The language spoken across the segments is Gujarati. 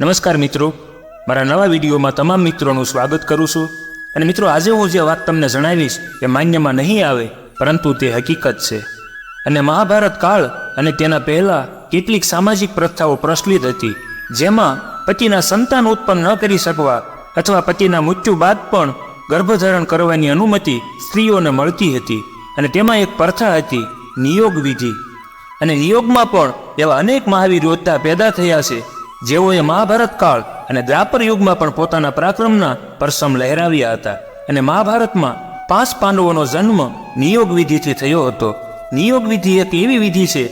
નમસ્કાર મિત્રો, મારા નવા વિડીયોમાં તમામ મિત્રોનું સ્વાગત કરું છું. અને મિત્રો, આજે હું જે વાત તમને જણાવીશ એ માન્યમાં નહીં આવે, પરંતુ તે હકીકત છે. અને મહાભારત કાળ અને તેના પહેલાં કેટલીક સામાજિક પ્રથાઓ પ્રચલિત હતી, જેમાં પતિના સંતાન ઉત્પન્ન ન કરી શકવા અથવા પતિના મૃત્યુ બાદ પણ ગર્ભધારણ કરવાની અનુમતિ સ્ત્રીઓને મળતી હતી. અને તેમાં એક પ્રથા હતી નિયોગ વિધિ. અને નિયોગમાં પણ એવા અનેક મહાવીર યોદ્ધા પેદા થયા છે, જેઓએ મહાભારત કાળ અને દ્વાપર યુગમાં પણ પોતાના પરાક્રમના પરસમ લહેરાવ્યા હતા. અને મહાભારતમાં 5 પાંડવોનો જન્મ નિયોગ વિધિથી થયો હતો. નિયોગ વિધિ એક એવી વિધિ છે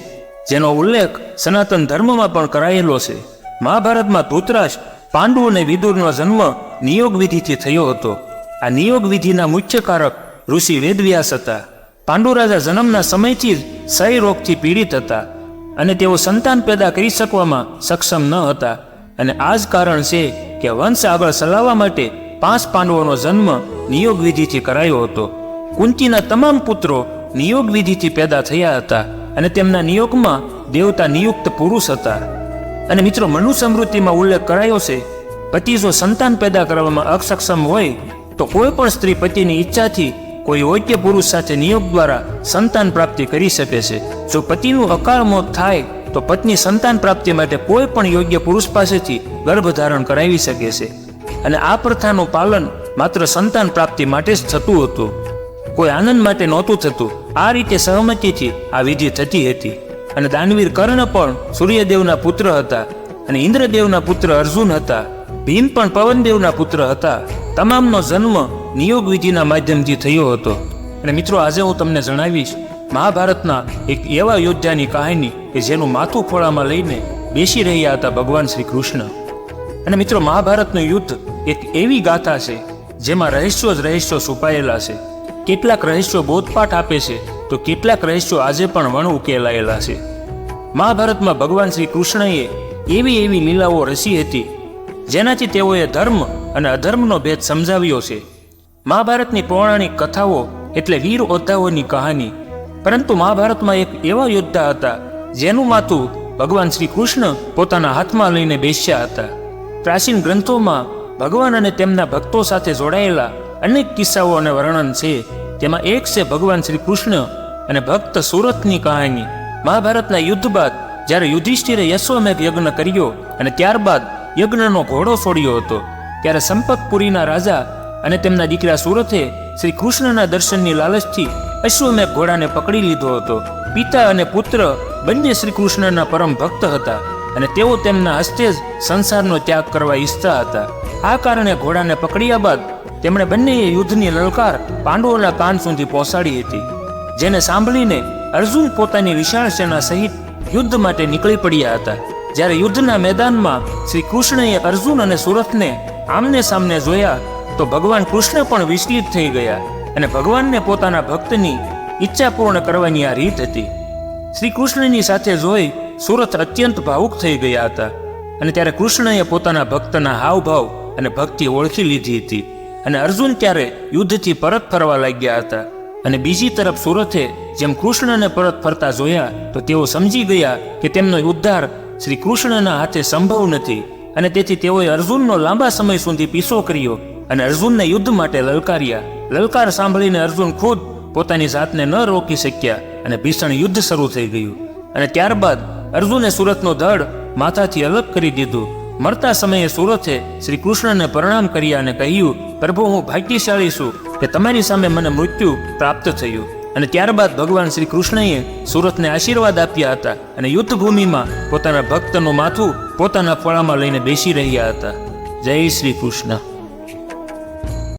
જેનો ઉલ્લેખ સનાતન ધર્મમાં પણ કરાયેલો છે. મહાભારતમાં ધૃતરાષ્ટ્ર, પાંડુ અને વિદુરનો જન્મ નિયોગ વિધિથી થયો હતો. આ નિયોગ વિધિના મુખ્ય કારક ઋષિ વેદવ્યાસ હતા. પાંડુ રાજા જન્મના સમયથી જ ક્ષય રોગથી પીડિત હતા અને તેઓ સંતાન પેદા કરી શકવામાં સક્ષમ ન હતા. અને આ જ કારણ છે કે વંશ આગળ ચલાવવા માટે 5 પાંડવોનો જન્મ નિયોગ વિધિથી કરાયો હતો. કુંતીના તમામ પુત્રો નિયોગ વિધિથી પેદા થયા હતા અને તેમના નિયોગમાં દેવતા નિયુક્ત પુરુષ હતા. અને મિત્રો, મનુ સ્મૃતિમાં ઉલ્લેખ કરાયો છે, પતિ જો સંતાન પેદા કરવામાં અસક્ષમ હોય તો કોઈ પણ સ્ત્રી પતિની ઈચ્છાથી કોઈ યોગ્ય પુરુષ સાથે નિયોગ દ્વારા સંતાન પ્રાપ્તિ કરી શકે છે. જો પતિનું અકાળ મોત થાય તો પત્ની સંતાન પ્રાપ્તિ માટે કોઈ પણ યોગ્ય પુરુષ પાસેથી ગર્ભધારણ કરાવી શકે છે. અને આ પ્રથાનું પાલન માત્ર સંતાન પ્રાપ્તિ માટે જ થતું હતું, કોઈ આનંદ માટે નહોતું થતું. આ રીતે સહમતિથી આ વિધિ થતી હતી. અને દાનવીર કર્ણ પણ સૂર્યદેવના પુત્ર હતા અને ઇન્દ્રદેવના પુત્ર અર્જુન હતા. ભીમ પણ પવનદેવના પુત્ર હતા. તમામનો જન્મ નિયોગ વિધિના માધ્યમથી થયો હતો. અને મિત્રો, આજે હું તમને જણાવીશ મહાભારતના એક એવા યોદ્ધાની કહાની કે જેનું માથું ખોળામાં લઈને બેસી રહ્યા હતા ભગવાન શ્રી કૃષ્ણ. અને મિત્રો, મહાભારતનું યુદ્ધ એક એવી ગાથા છે જેમાં રહસ્યો જ રહસ્યો છુપાયેલા છે. કેટલાક રહસ્યો બોધપાઠ આપે છે તો કેટલાક રહસ્યો આજે પણ વણ ઉકેલાયેલા છે. મહાભારતમાં ભગવાન શ્રી કૃષ્ણએ એવી લીલાઓ રચી હતી જેનાથી તેઓએ ધર્મ અને અધર્મનો ભેદ સમજાવ્યો છે. મહાભારતની પૌરાણિક કથાઓ એટલે વીર યોદ્ધાઓની કહાની. પરંતુ મહાભારતમાં એક એવા યોદ્ધા હતા જેનું માથું ભગવાન શ્રી કૃષ્ણ પોતાના હાથમાં લઈને બેસ્યા હતા. પ્રાચીન ગ્રંથોમાં ભગવાન અને તેમના ભક્તો સાથે જોડાયેલા અનેક કિસ્સાઓ અને વર્ણન છે. તેમાં એક છે ભગવાન શ્રી કૃષ્ણ અને ભક્ત સુરથની કહાની. મહાભારતના યુદ્ધ બાદ જ્યારે યુધિષ્ઠિરે યશ્વમેઘ યજ્ઞ કર્યો અને ત્યારબાદ યજ્ઞનો ઘોડો છોડ્યો હતો, ત્યારે સંપતપુરીના રાજા અને તેમના દીકરા સુરથે શ્રી કૃષ્ણના દર્શનની લાલચથી અશ્વમેઘ ઘોડાને પકડી લીધો હતો. પિતા અને પુત્ર બંને શ્રી કૃષ્ણના પરમ ભક્ત હતા અને તેઓ તેમના હસ્તે જ સંસારનો ત્યાગ કરવા ઈચ્છતા હતા. આ કારણે ઘોડાને પકડ્યા બાદ તેમણે બંનેએ યુદ્ધની લલકાર પાંડવોના કાન સુધી પહોંચાડી હતી, જેને સાંભળીને અર્જુન પોતાની વિશાળ સેના સહિત યુદ્ધ માટે નીકળી પડ્યા હતા. જ્યારે યુદ્ધના મેદાનમાં શ્રી કૃષ્ણએ અર્જુન અને સુરથને આમને સામને જોયા તો ભગવાન કૃષ્ણ પણ વિચલિત થઈ ગયા અને ભગવાનને પોતાના ભક્તની ઈચ્છા પૂર્ણ કરવાની આ રીત હતી. શ્રી કૃષ્ણની સાથે જોઈ સુરથ અત્યંત ભાવુક થઈ ગયા હતા. અને ત્યારે કૃષ્ણએ પોતાના ભક્તના હાવભાવ અને ભક્તિ ઓળખી લીધી હતી. અને અર્જુન ત્યારે યુદ્ધથી પરત ફરવા લાગ્યા હતા. અને બીજી તરફ સુરથે જેમ કૃષ્ણને પરત ફરતા જોયા તો તેઓ સમજી ગયા કે તેમનો ઉદ્ધાર શ્રી કૃષ્ણના હાથે સંભવ નથી. અને તેથી તેઓએ અર્જુનનો લાંબા સમય સુધી પીછો કર્યો અને અર્જુનને યુદ્ધ માટે લલકાર્યા. લલકાર સાંભળીને અર્જુન ખુદ પોતાની જાતને ન રોકી શક્યા અને ભીષણ યુદ્ધ શરૂ થઈ ગયું. અને ત્યારબાદ અર્જુને સુરથનો ધડ માથાથી અલગ કરી દીધું. મરતા સમયે સુરથે શ્રી કૃષ્ણને પ્રણામ કર્યા અને કહ્યું, પ્રભુ, હું ભાગ્યશાળી છું કે તમારી સામે મને મૃત્યુ પ્રાપ્ત થયું. અને ત્યારબાદ ભગવાન શ્રી કૃષ્ણએ સુરથને આશીર્વાદ આપ્યા હતા અને યુદ્ધ ભૂમિમાં પોતાના ભક્તનું માથું પોતાના ખોળામાં લઈને બેસી રહ્યા હતા. જય શ્રી કૃષ્ણ.